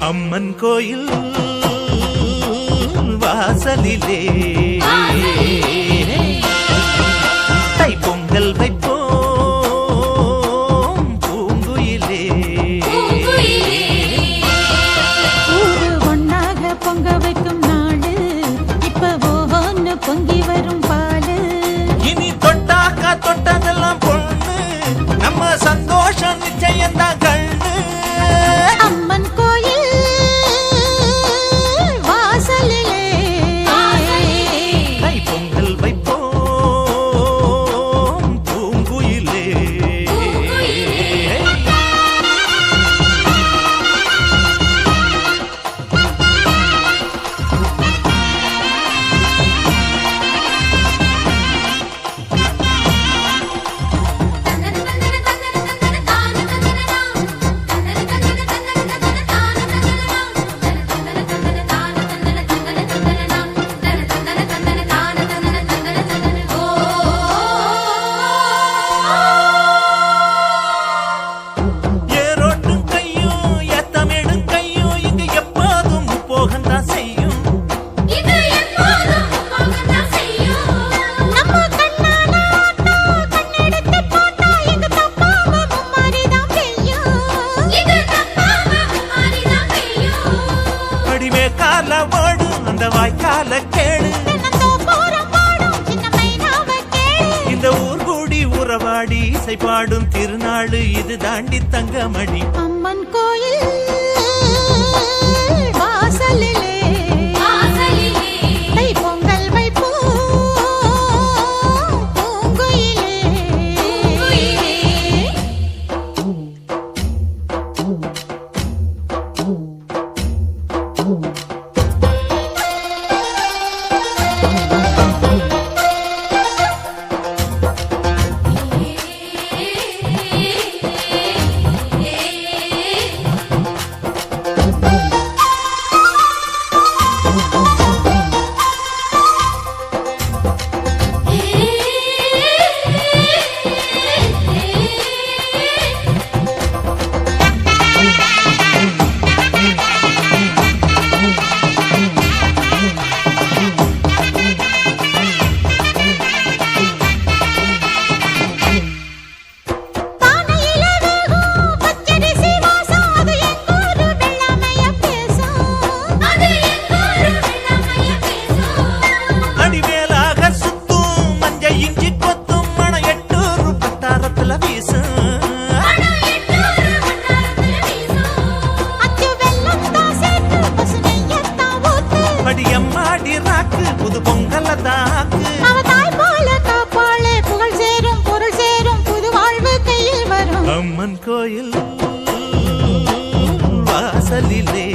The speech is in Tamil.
அம்மன் கோயில் வாசலிலே தைப்பொங்கல் வைப்போம் பூங்குயிலே. ஊரு ஒன்னாக பொங்க வைக்கும் நாடு இப்ப ஒவ்வொன்னு பொங்கி வரும் பாலு. இனி தொட்டாக்கா தொட்டதெல்லாம் பொண்ணு நம்ம சந்தோஷம் நிச்சயம்தான் கண்ணு. அம்மன் கோயில் வாசலிலே தைப்பொங்கல் வைப்போம் பூங்குயிலே. அந்த வாய்க்கால கேளு இந்த ஊர் கூடி உறவாடி இசை பாடும் திருநாடு இது தாண்டி தங்கமணி. அம்மன் கோயில் வாசலிலே தைப்பொங்கல் வைப்போம் பூங்குயிலே. புது பொங்கல் புகழ் சேரும் பொருள் சேரும் புது வாழ்வு கையில் வரும். அம்மன் கோயில் வாசலிலே